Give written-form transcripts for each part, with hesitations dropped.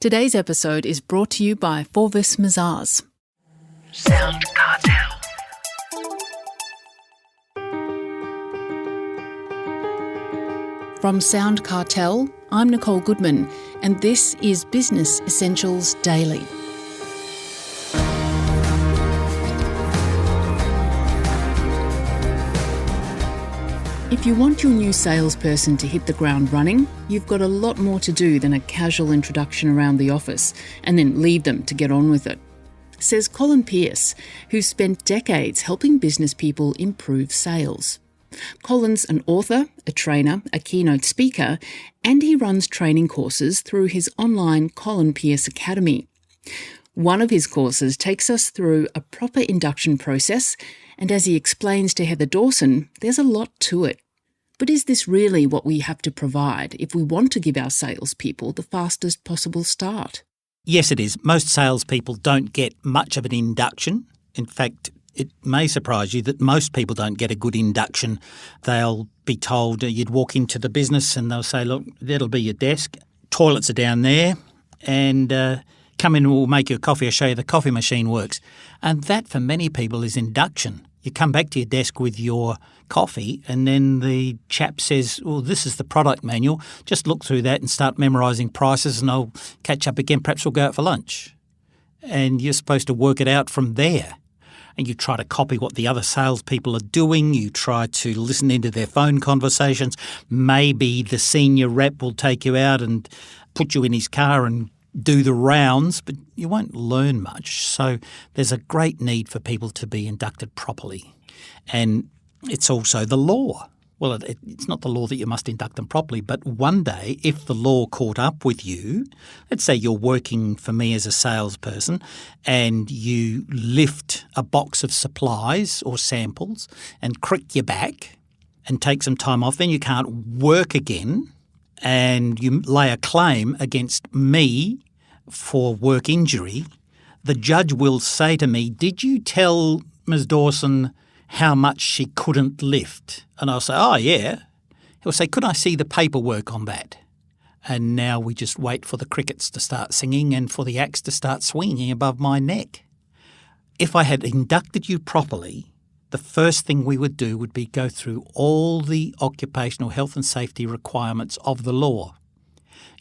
Today's episode is brought to you by Forvis Mazars. SoundCartel. From SoundCartel, I'm Nicole Goodman, and this is Business Essentials Daily. If you want your new salesperson to hit the ground running, you've got a lot more to do than a casual introduction around the office and then leave them to get on with it, says Colin Pearce, who's spent decades helping business people improve sales. Colin's an author, a trainer, a keynote speaker, and he runs training courses through his online Colin Pearce Academy. One of his courses takes us through a proper induction process, and as he explains to Heather Dawson, there's a lot to it. But is this really what we have to provide if we want to give our salespeople the fastest possible start? Yes, it is. Most salespeople don't get much of an induction. In fact, it may surprise you that most people don't get a good induction. They'll be told you'd walk into the business and they'll say, look, that'll be your desk. Toilets are down there and come in and we'll make you a coffee. I'll show you the coffee machine works. And that for many people is induction. You come back to your desk with your coffee and then the chap says, well, this is the product manual. Just look through that and start memorising prices and I'll catch up again. Perhaps we'll go out for lunch. And you're supposed to work it out from there. And you try to copy what the other salespeople are doing. You try to listen into their phone conversations. Maybe the senior rep will take you out and put you in his car and do the rounds, but you won't learn much. So there's a great need for people to be inducted properly. And it's also the law. Well, it's not the law that you must induct them properly, but one day if the law caught up with you, let's say you're working for me as a salesperson and you lift a box of supplies or samples and crick your back and take some time off, then you can't work again and you lay a claim against me for work injury, the judge will say to me, did you tell Ms. Dawson how much she couldn't lift? And I'll say, oh, yeah. He'll say, could I see the paperwork on that? And now we just wait for the crickets to start singing and for the axe to start swinging above my neck. If I had inducted you properly, the first thing we would do would be go through all the occupational health and safety requirements of the law.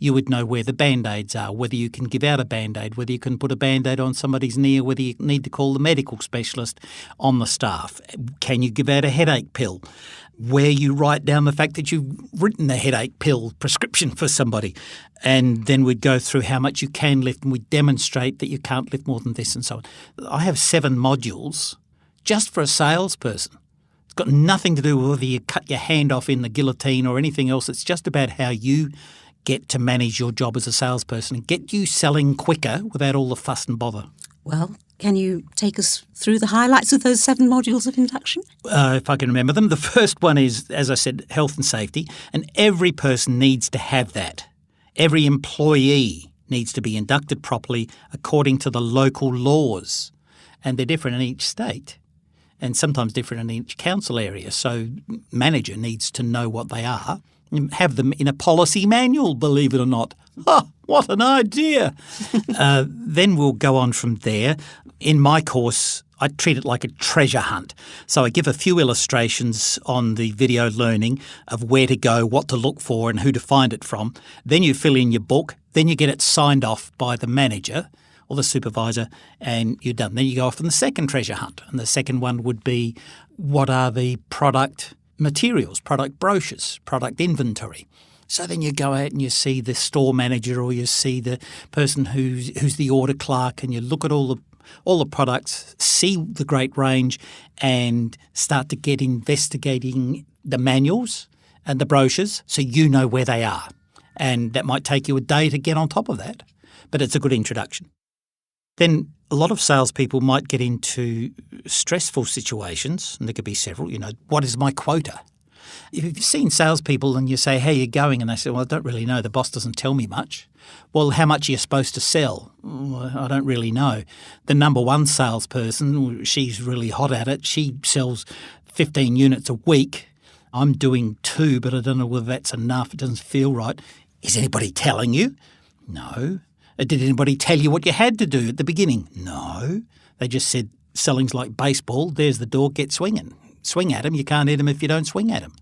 You would know where the Band-Aids are, whether you can give out a Band-Aid, whether you can put a Band-Aid on somebody's knee, or whether you need to call the medical specialist on the staff. Can you give out a headache pill? Where you write down the fact that you've written the headache pill prescription for somebody. And then we'd go through how much you can lift and we'd demonstrate that you can't lift more than this and so on. I have 7 modules just for a salesperson. It's got nothing to do with whether you cut your hand off in the guillotine or anything else. It's just about how you get to manage your job as a salesperson and get you selling quicker without all the fuss and bother. Well, can you take us through the highlights of those 7 modules of induction? If I can remember them. The first one is, as I said, health and safety, and every person needs to have that. Every employee needs to be inducted properly according to the local laws, and they're different in each state and sometimes different in each council area. So manager needs to know what they are and have them in a policy manual, believe it or not. Oh, what an idea. Then we'll go on from there. In my course, I treat it like a treasure hunt. So I give a few illustrations on the video learning of where to go, what to look for and who to find it from. Then you fill in your book. Then you get it signed off by the manager or the supervisor and you're done. Then you go off on the second treasure hunt. And the second one would be, what are the product materials, product brochures, product inventory? So then you go out and you see the store manager or you see the person who's the order clerk and you look at all the products, see the great range and start to get investigating the manuals and the brochures so you know where they are. And that might take you a day to get on top of that, but it's a good introduction. Then a lot of salespeople might get into stressful situations, and there could be several. What is my quota? If you've seen salespeople and you say, how are you going? And they say, well, I don't really know. The boss doesn't tell me much. Well, how much are you supposed to sell? Well, I don't really know. The number one salesperson, she's really hot at it. She sells 15 units a week. I'm doing 2, but I don't know whether that's enough. It doesn't feel right. Is anybody telling you? No. Did anybody tell you what you had to do at the beginning? No. They just said selling's like baseball. There's the door, get swinging. Swing at them. You can't hit them if you don't swing at them,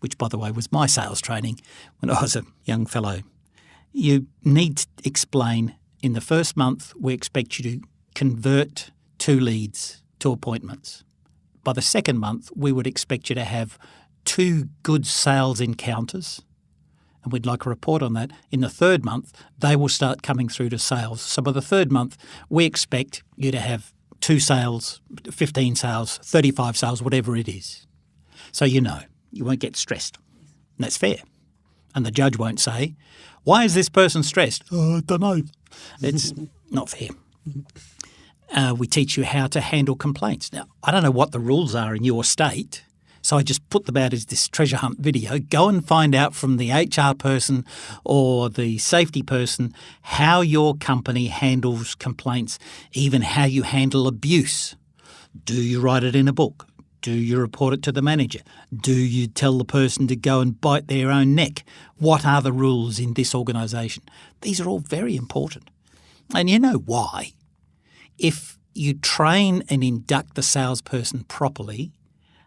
which, by the way, was my sales training when I was a young fellow. You need to explain in the first month we expect you to convert 2 leads to appointments. By the second month, we would expect you to have 2 good sales encounters, and we'd like a report on that. In the third month, they will start coming through to sales. So by the third month, we expect you to have 2 sales, 15 sales, 35 sales, whatever it is. So you won't get stressed. And that's fair. And the judge won't say, why is this person stressed? Oh, I don't know. It's not fair. We teach you how to handle complaints. Now, I don't know what the rules are in your state, so I just put them out as this treasure hunt video. Go and find out from the HR person or the safety person how your company handles complaints, even how you handle abuse. Do you write it in a book? Do you report it to the manager? Do you tell the person to go and bite their own neck? What are the rules in this organisation? These are all very important. And you know why? If you train and induct the salesperson properly,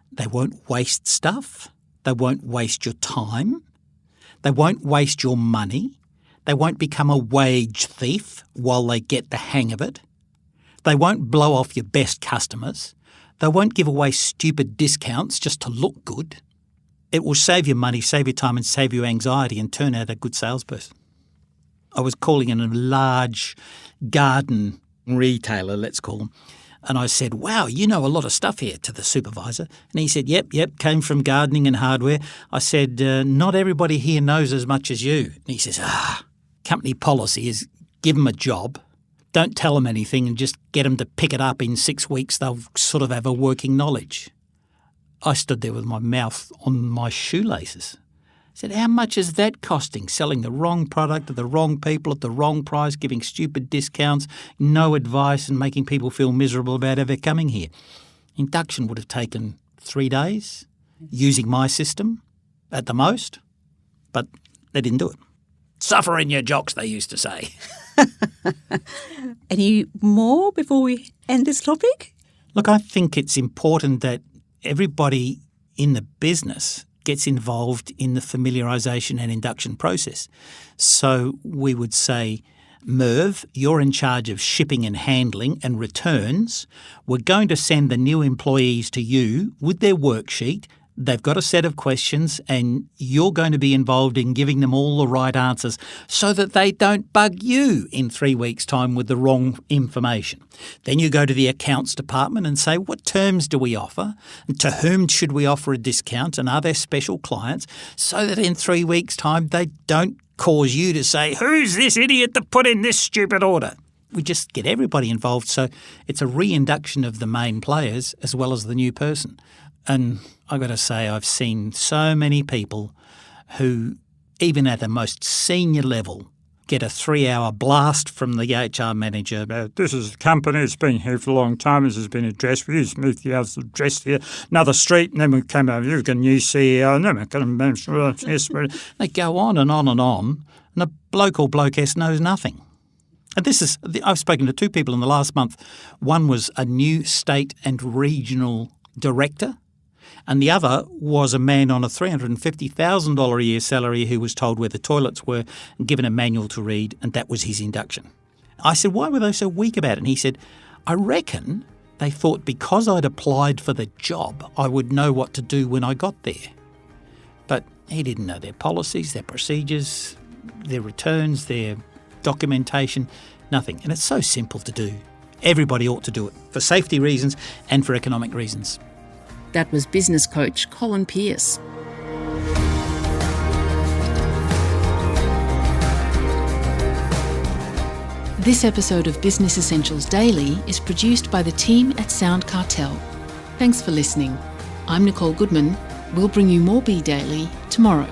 they won't waste stuff. They won't waste your time. They won't waste your money. They won't become a wage thief while they get the hang of it. They won't blow off your best customers. They won't give away stupid discounts just to look good. It will save you money, save you time and save you anxiety and turn out a good salesperson. I was calling in a large garden retailer, let's call them, and I said, wow, you know a lot of stuff here, to the supervisor. And he said, yep, came from gardening and hardware. I said, not everybody here knows as much as you. And he says, company policy is give them a job, don't tell them anything and just get them to pick it up in 6 weeks. They'll sort of have a working knowledge. I stood there with my mouth on my shoelaces. I said, how much is that costing? Selling the wrong product to the wrong people at the wrong price, giving stupid discounts, no advice and making people feel miserable about ever coming here. Induction would have taken 3 days using my system at the most, but they didn't do it. Suffer in your jocks, they used to say. Any more before we end this topic? Look, I think it's important that everybody in the business gets involved in the familiarisation and induction process. So we would say, Merv, you're in charge of shipping and handling and returns. We're going to send the new employees to you with their worksheet. They've got a set of questions and you're going to be involved in giving them all the right answers so that they don't bug you in 3 weeks' time with the wrong information. Then you go to the accounts department and say, what terms do we offer? And to whom should we offer a discount? And are there special clients? So that in 3 weeks' time they don't cause you to say, who's this idiot that put in this stupid order? We just get everybody involved. So it's a reinduction of the main players as well as the new person. And I've got to say, I've seen so many people who, even at the most senior level, get a 3-hour blast from the HR manager. This is a company, it's been here for a long time, this has been addressed, we just moved the other address here, another street, and then we came over here, we've got a new CEO, and then we've got a manager. They go on and on and on, and the bloke or blokess knows nothing. And I've spoken to 2 people in the last month. One was a new state and regional director, and the other was a man on a $350,000 a year salary who was told where the toilets were and given a manual to read, and that was his induction. I said, why were they so weak about it? And he said, I reckon they thought because I'd applied for the job, I would know what to do when I got there. But he didn't know their policies, their procedures, their returns, their documentation, nothing. And it's so simple to do. Everybody ought to do it for safety reasons and for economic reasons. That was business coach Colin Pearce. This episode of Business Essentials Daily is produced by the team at SoundCartel. Thanks for listening. I'm Nicole Goodman. We'll bring you more Be Daily tomorrow.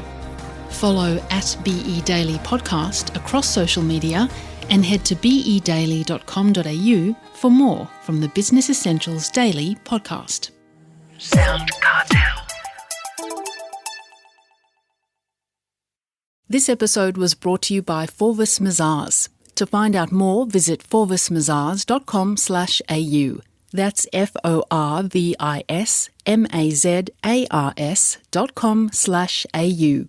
Follow @BE Daily Podcast across social media and head to bedaily.com.au for more from the Business Essentials Daily podcast. SoundCartel. This episode was brought to you by Forvis Mazars. To find out more, visit forvismazars.com/au. That's FORVISMAZARS.com/au.